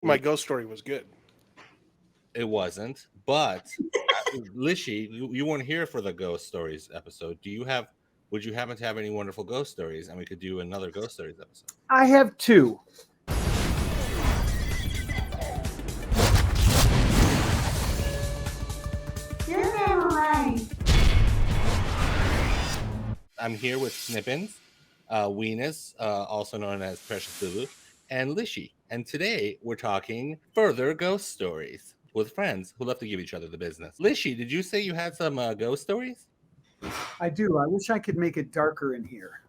My ghost story was good. It wasn't, but Lishi, you weren't here for the ghost stories episode. Would you happen to have any wonderful ghost stories, and we could do another ghost stories episode? I have two. I'm here with Snippins, Weenus, also known as Precious Lulu, and Lishi. And today we're talking further ghost stories with friends who love to give each other the business. Lishi, did you say you had some ghost stories? I do. I wish I could make it darker in here.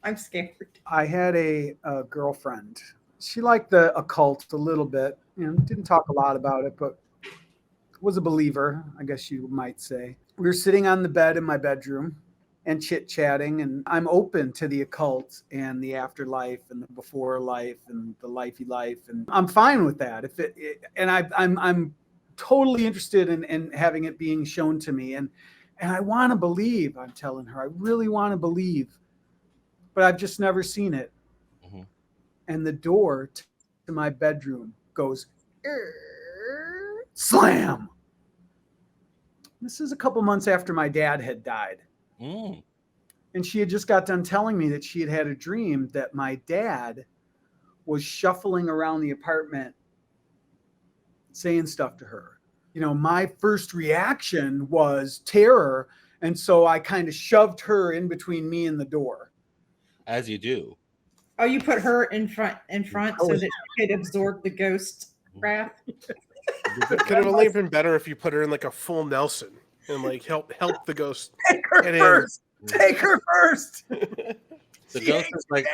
I'm scared. I had a girlfriend. She liked the occult a little bit. Didn't talk a lot about it, but was a believer, I guess you might say. We were sitting on the bed in my bedroom and chit-chatting, and I'm open to the occult and the afterlife and the before life and the lifey life, and I'm fine with that. I'm totally interested in having it being shown to me, and I want to believe. I'm telling her, I really want to believe, but I've just never seen it. Mm-hmm. And the door to my bedroom goes slam. This is a couple months after my dad had died. Mm. And she had just got done telling me that she had had a dream that my dad was shuffling around the apartment saying stuff to her. My first reaction was terror. And so I kind of shoved her in between me and the door. As you do. Oh, you put her in front so that she could absorb the ghost wrath? It could have only been better if you put her in like a full Nelson and like help the ghost. Take her first. Take her first. The ghost is like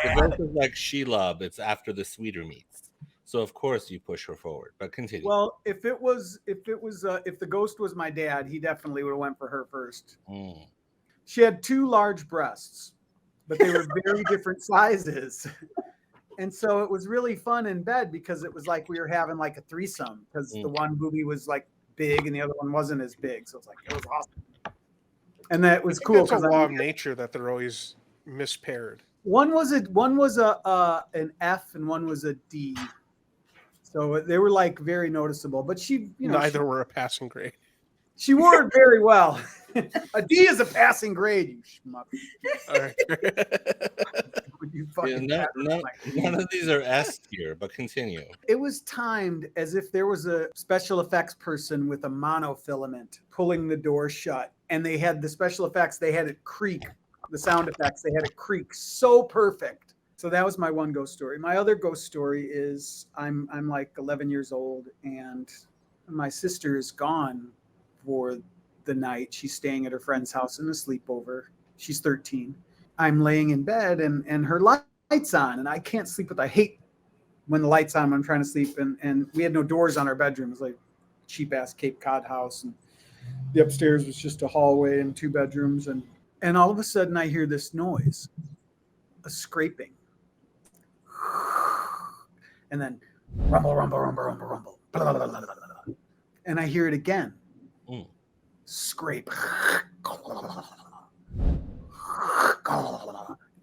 Shelob. It's after the sweeter meats. So of course you push her forward. But continue. Well, if the ghost was my dad, he definitely would have went for her first. Mm. She had two large breasts, but they were very different sizes. And so it was really fun in bed because it was like we were having like a threesome because the one boobie was like big and the other one wasn't as big. So it was awesome. And that was cool. It's a law of nature that they're always mispaired. One was an F and one was a D. So they were like very noticeable, but neither were a passing grade. She wore it very well. A D is a passing grade, you schmuck. All right. None of these are S here, but continue. It was timed as if there was a special effects person with a monofilament pulling the door shut. And they had the special effects, they had it creak, the sound effects, they had it creak so perfect. So that was my one ghost story. My other ghost story is I'm like 11 years old and my sister is gone for the night. She's staying at her friend's house in a sleepover. She's 13. I'm laying in bed and her light's on and I can't sleep I hate when the light's on when I'm trying to sleep. And we had no doors on our bedroom. It was like a cheap ass Cape Cod house. And the upstairs was just a hallway and two bedrooms. And all of a sudden I hear this noise, a scraping. And then rumble, rumble, rumble, rumble, rumble. Blah, blah, blah, blah, blah. And I hear it again. Scrape.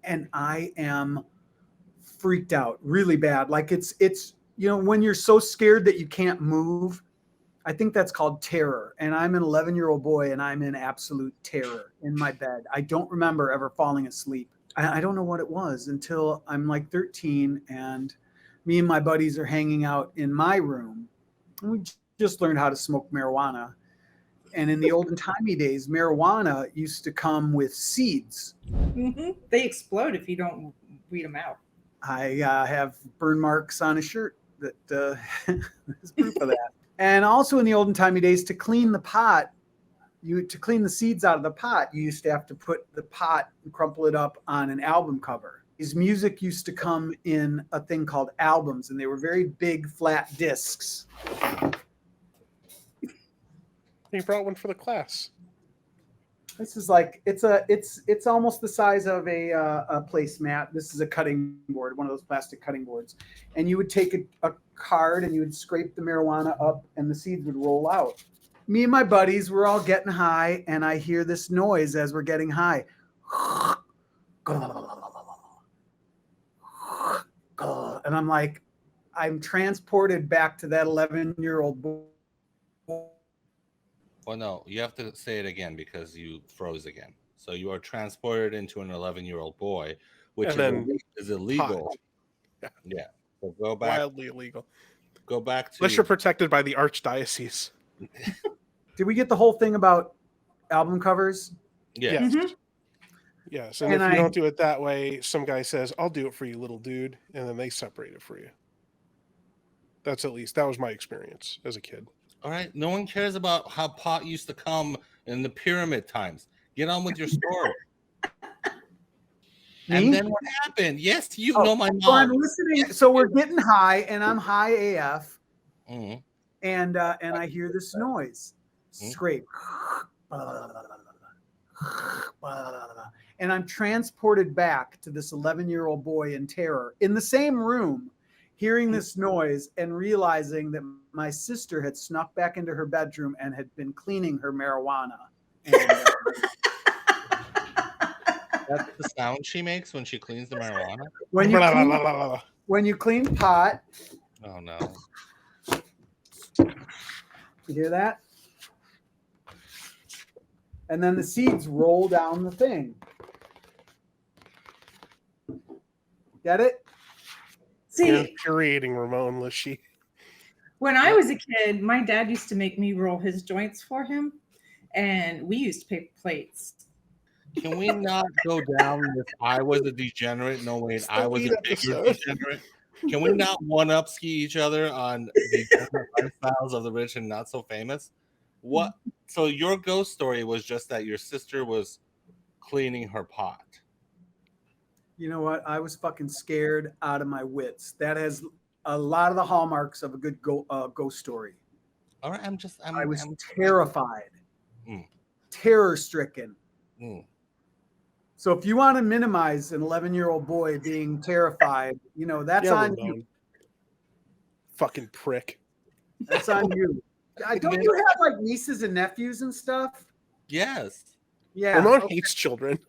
And I am freaked out really bad. Like it's when you're so scared that you can't move, I think that's called terror. And I'm an 11-year-old boy and I'm in absolute terror in my bed. I don't remember ever falling asleep. I don't know what it was until I'm like 13 and me and my buddies are hanging out in my room. And we just learned how to smoke marijuana. And in the olden timey days, marijuana used to come with seeds. Mm-hmm. They explode if you don't weed them out. I have burn marks on a shirt that is proof of that. And also in the olden timey days, to clean the pot, to clean the seeds out of the pot, you used to have to put the pot and crumple it up on an album cover. His music used to come in a thing called albums, and they were very big, flat discs. You brought one for the class. This is like it's almost the size of a placemat. This is a cutting board, one of those plastic cutting boards, and you would take a card and you would scrape the marijuana up, and the seeds would roll out. Me and my buddies were all getting high, and I hear this noise as we're getting high, and I'm like, I'm transported back to that 11-year-old boy. Well, no, you have to say it again because you froze again. So you are transported into an 11-year-old boy, which And then is illegal. pot. Yeah. Yeah. So go back. Wildly illegal. Go back to. Unless you're protected by the archdiocese. Did we get the whole thing about album covers? Yeah. Yes. Mhm. Yes. And And if you I- don't do it that way, some guy says, I'll do it for you, little dude. And then they separate it for you. That was my experience as a kid. All right. No one cares about how pot used to come in the pyramid times. Get on with your story. And Me? then what happened? Yes, you Oh, know my So I'm mom. listening. So we're getting high, and I'm high AF, Mhm. and I hear this noise, Hmm? scrape, and I'm transported back to this 11-year-old boy in terror in the same room, hearing this noise and realizing that my sister had snuck back into her bedroom and had been cleaning her marijuana. And, That's the sound she makes when she cleans the marijuana. when you clean pot, Oh no. you hear that? And then the seeds roll down the thing. Get it? You're See, infuriating Ramon Lishy. when I was a kid, my dad used to make me roll his joints for him, and we used paper plates. Can we not go down this I was a degenerate? No, wait, It's the I was a lead bigger episode. degenerate. Can we not one-up ski each other on the different lifestyles of the rich and not so famous? What? So your ghost story was just that your sister was cleaning her pot. You know what? I was fucking scared out of my wits. That has a lot of the hallmarks of a good ghost story. All right, I'm I was terrified, Mm. terror stricken. Mm. So if you want to minimize an 11-year-old boy being terrified, that's Yeah, on you. Ramon. Fucking prick. That's on you. Don't you have like nieces and nephews and stuff? Yes. Yeah. Ramon okay. hates children.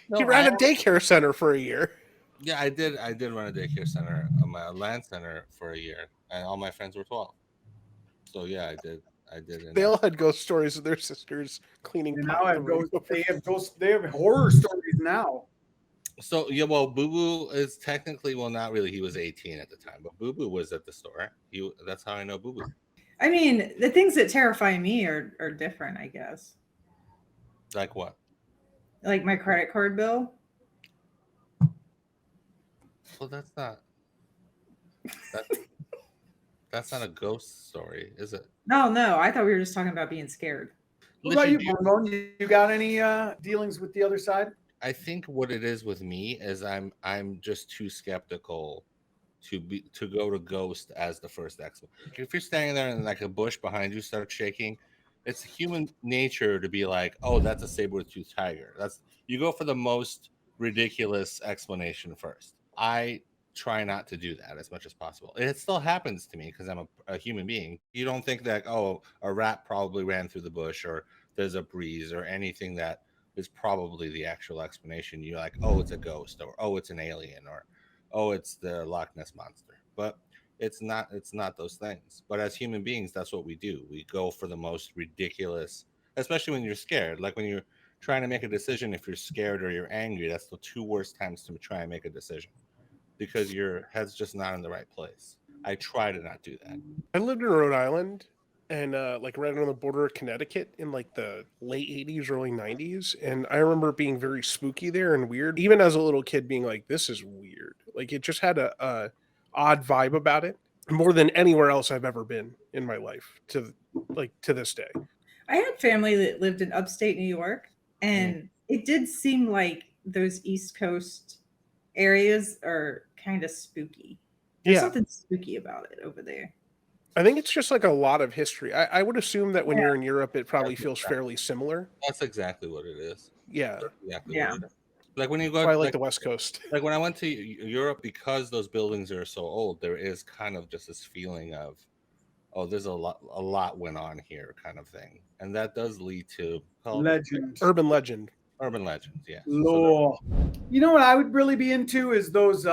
No, He ran I- a daycare center for a year. Yeah, I did run a daycare center, a land center for a year, and all my friends were 12. So yeah, I did. And They all had ghost stories of their sisters cleaning. And pot now in the room. they have horror stories now. So yeah, well, Boo Boo is technically, well, not really. He was 18 at the time, but Boo Boo was at the store. That's how I know Boo Boo. I mean, the things that terrify me are different, I guess. Like what? Like my credit card bill. Well, that's not a ghost story, is it? No, I thought we were just talking about being scared. What about you, Listen, Ramon? You got any dealings with the other side? I think what it is with me is I'm just too skeptical to go to ghost as the first expo. If you're standing there and like a bush behind you starts shaking, it's human nature to be like, oh, that's a saber-toothed tiger. You go for the most ridiculous explanation first. I try not to do that as much as possible. It still happens to me because I'm a human being. You don't think that, oh, a rat probably ran through the bush or there's a breeze or anything that is probably the actual explanation. You're like, oh, it's a ghost, or oh, it's an alien, or oh, it's the Loch Ness monster. But it's not those things. But as human beings, that's what we do. We go for the most ridiculous, especially when you're scared. Like when you're trying to make a decision, if you're scared or you're angry, that's the two worst times to try and make a decision because your head's just not in the right place. I try to not do that. I lived in Rhode Island and like right on the border of Connecticut in like the late 80s, early 90s. And I remember it being very spooky there and weird. Even as a little kid being like, this is weird. Like it just had a odd vibe about it more than anywhere else I've ever been in my life to this day. I had family that lived in upstate New York, and it did seem like those East Coast areas are kind of spooky. There's something spooky about it over there. I think it's just like a lot of history. I would assume that when you're in Europe, it probably feels fairly similar. That's exactly what it is. Yeah. That's exactly Yeah. what it is. Like when you go, I like the West Coast. like when I went to Europe, because those buildings are so old, there is kind of just this feeling of, oh, there's a lot went on here, kind of thing, and that does lead to Legend. Urban legend. urban legends. Yeah. Lore. You know what I would really be into is those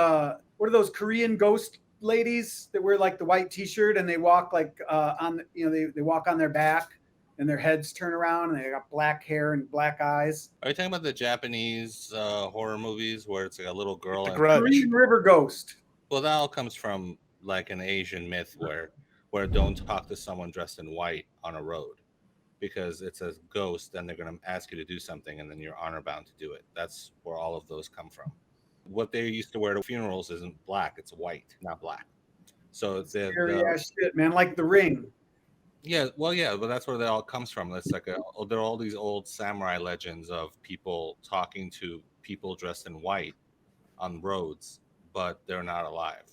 what are those Korean ghost ladies that wear like the white T-shirt and they walk like they walk on their back and their heads turn around and they got black hair and black eyes. Are you talking about the Japanese horror movies where it's like a little girl? The and Grudge. Korean River Ghost. Well, that all comes from like an Asian myth where don't talk to someone dressed in white on a road because it's a ghost and they're going to ask you to do something and then you're honor bound to do it. That's where all of those come from. What they used to wear to funerals isn't black, it's white, not black. So it's Scary ass shit, man, like The Ring. yeah, well, yeah, but that's where that all comes from. It's like there are all these old samurai legends of people talking to people dressed in white on roads, but they're not alive.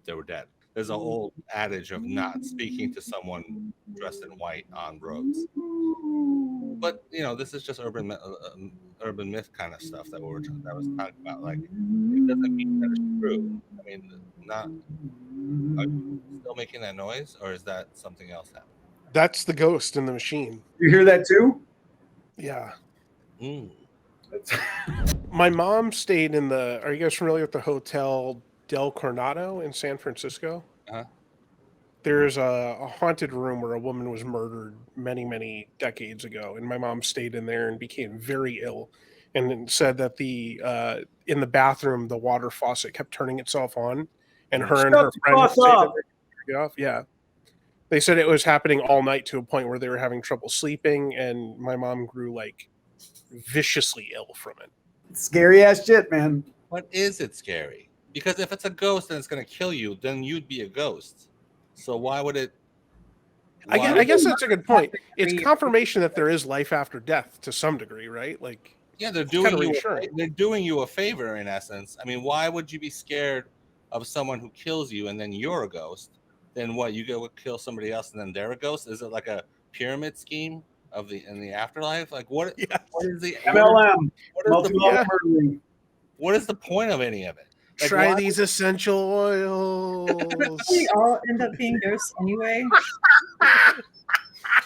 They were dead. There's an old adage of not speaking to someone dressed in white on roads. But this is just urban myth kind of stuff that I was talking about. Like, it doesn't mean that it's true. I mean, not. Are you still making that noise, or is that something else happening? That's the ghost in the machine. You hear that too? Yeah. Mm. My mom stayed in the. Are you guys familiar with the Hotel Del Coronado in San Francisco? Uh-huh. There's a haunted room where a woman was murdered many, many decades ago, and my mom stayed in there and became very ill, and then said that in the bathroom the water faucet kept turning itself on, and her and her friend stayed in there to turn it off. Yeah, they said it was happening all night to a point where they were having trouble sleeping, and my mom grew like viciously ill from it. Scary ass shit, man. What is it scary? Because if it's a ghost and it's going to kill you, then you'd be a ghost. So why would it? I guess that's a good point. It's confirmation that there is life after death to some degree, right? Like, yeah, they're kinda doing reassuring. they're doing you a favor in essence. I mean, why would you be scared of someone who kills you and then you're a ghost? Then what? You go kill somebody else and then they're a ghost? Is it like a pyramid scheme in the afterlife? Like what? Yeah. What is the MLM? What Murdering. what is the point of any of it? Like, try why- these essential oils. We all end up being ghosts anyway.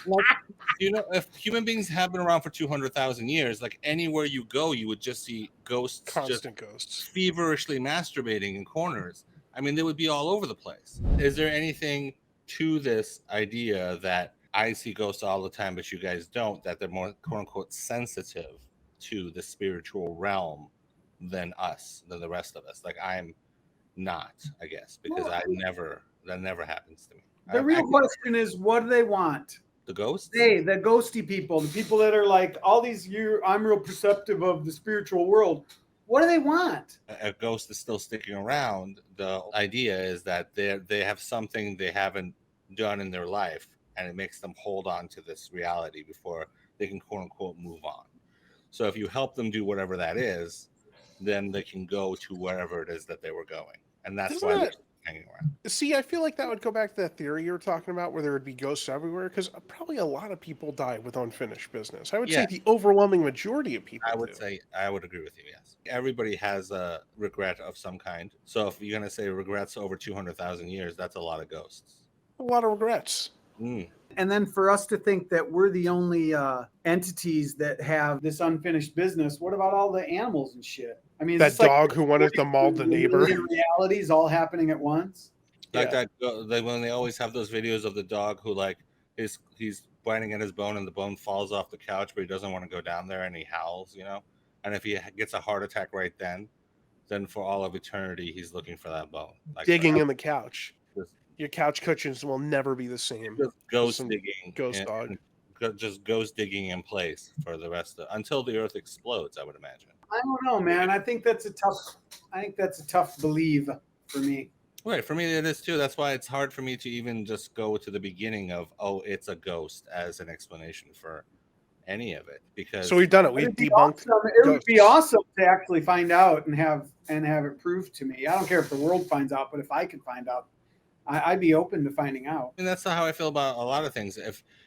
Like, if human beings have been around for 200,000 years, like anywhere you go, you would just see ghosts just Constant ghosts. feverishly masturbating in corners. I mean, they would be all over the place. Is there anything to this idea that I see ghosts all the time, but you guys don't, that they're more quote unquote sensitive to the spiritual realm than the rest of us? Like I'm not, I guess, because that never happens to me. The real question is, what do they want? The ghosts? Hey, the ghosty people, the people that are like all these I'm real perceptive of the spiritual world. What do they want? A ghost is still sticking around. The idea is that they have something they haven't done in their life, and it makes them hold on to this reality before they can quote unquote move on. So if you help them do whatever that is, then they can go to wherever it is that they were going, and that's why they're hanging around. See, I feel like that would go back to that theory you were talking about where there would be ghosts everywhere, because probably a lot of people die with unfinished business. I would say the overwhelming majority of people I would agree with you, yes. Everybody has a regret of some kind. So if you're going to say regrets over 200,000 years, that's a lot of ghosts. A lot of regrets. Mm. And then for us to think that we're the only entities that have this unfinished business, what about all the animals and shit? I mean, that dog who wanted to maul the neighbor. Realities all happening at once. Like that, when they always have those videos of the dog who like he's biting at his bone and the bone falls off the couch, but he doesn't want to go down there and he howls, And if he gets a heart attack right then for all of eternity, he's looking for that bone. Like digging in the couch. Your couch cushions will never be the same. Just ghost digging. Ghost dog. Just ghost digging in place for the rest of until the earth explodes, I would imagine. I don't know, man. I think that's a tough belief for me. Right, for me it is too. That's why it's hard for me to even just go to the beginning of it's a ghost as an explanation for any of it, because so we've done it. We've debunked. It would be awesome to actually find out and have it proved to me. I don't care if the world finds out, but if I could find out, I'd be open to finding out. And that's not how I feel about a lot of things.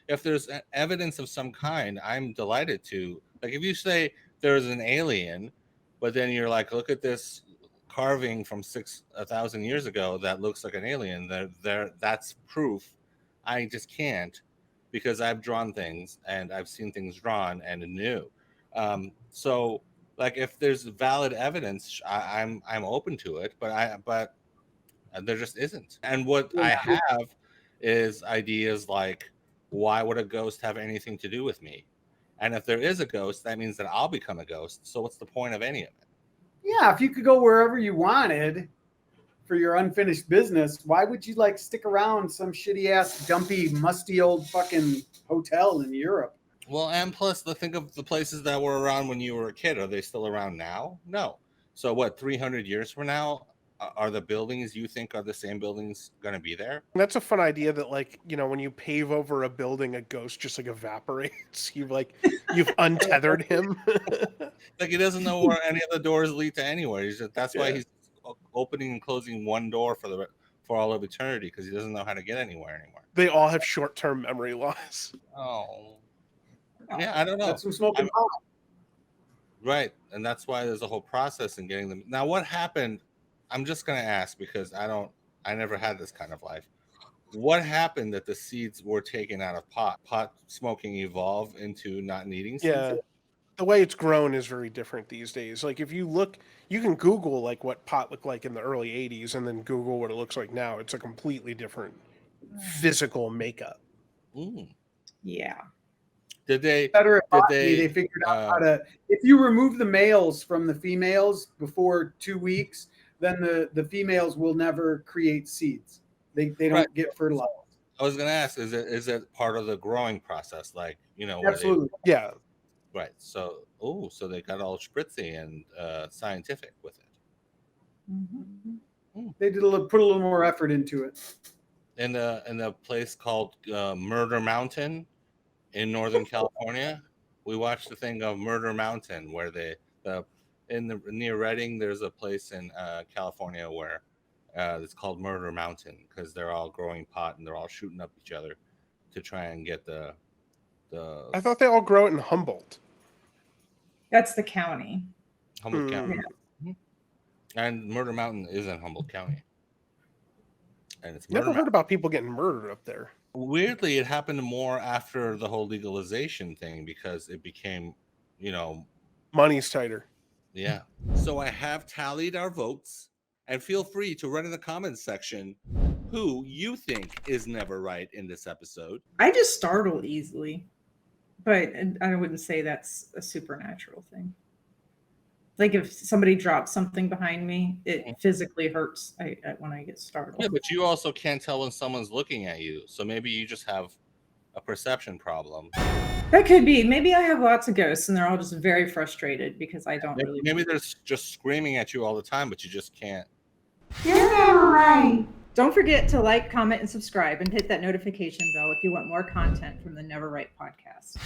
If there's evidence of some kind, I'm delighted to. Like if you say there's an alien, but then you're like, look at this carving from 1,000 years ago that looks like an alien. That's proof. I just can't, because I've drawn things and I've seen things drawn and new. So Like if there's valid evidence, I'm open to it, but there just isn't. And what I have is ideas like, why would a ghost have anything to do with me? And if there is a ghost, that means that I'll become a ghost. So what's the point of any of it? Yeah, if you could go wherever you wanted for your unfinished business, why would you like stick around some shitty ass, dumpy, musty old fucking hotel in Europe? Well, and plus, think of the places that were around when you were a kid. Are they still around now? No. So what? 300 years from now, are the buildings you think are the same buildings going to be there? That's a fun idea that, like, you know, when you pave over a building, a ghost just like evaporates. You've untethered him. Like he doesn't know where any of the doors lead to anywhere. That's why he's opening and closing one door for all of eternity, because he doesn't know how to get anywhere anymore. They all have short-term memory loss. Oh. Yeah, I don't know. That's some smoking pot. Right, and that's why there's a whole process in getting them. Now, what happened? I'm just gonna ask because I never had this kind of life. What happened that the seeds were taken out of pot? Pot smoking evolved into not needing seeds? Yeah. The way it's grown is very different these days. Like if you look, you can Google like what pot looked like in the early 80s and then Google what it looks like now. It's a completely different physical makeup. Mm. Yeah. Did they? Better at Did botany, they figured out how to. If you remove the males from the females before 2 weeks, then the females will never create seeds. They don't get fertilized. I was gonna ask, is it part of the growing process? Like, you know, Absolutely. Yeah. Right. So, so they got all spritzy and scientific with it. Mm-hmm. They did put a little more effort into it. In a place called Murder Mountain in Northern California, we watched the thing of Murder Mountain, where near Redding, there's a place in California where it's called Murder Mountain because they're all growing pot and they're all shooting up each other to try and get the. I thought they all grow it in Humboldt. That's the county. Humboldt County. Yeah. And Murder Mountain is in Humboldt County. And it's never heard about people getting murdered up there. Weirdly, it happened more after the whole legalization thing because it became, money's tighter. Yeah. So I have tallied our votes, and feel free to write in the comments section who you think is never right in this episode. I just startle easily, but I wouldn't say that's a supernatural thing. Like if somebody drops something behind me, it physically hurts when I get startled. Yeah, but you also can't tell when someone's looking at you. So maybe you just have a perception problem. That could be. Maybe I have lots of ghosts and they're all just very frustrated because I don't really. Maybe they're just screaming at you all the time, but you just can't. You're never right. Don't forget to like, comment, and subscribe and hit that notification bell if you want more content from the Never Right podcast.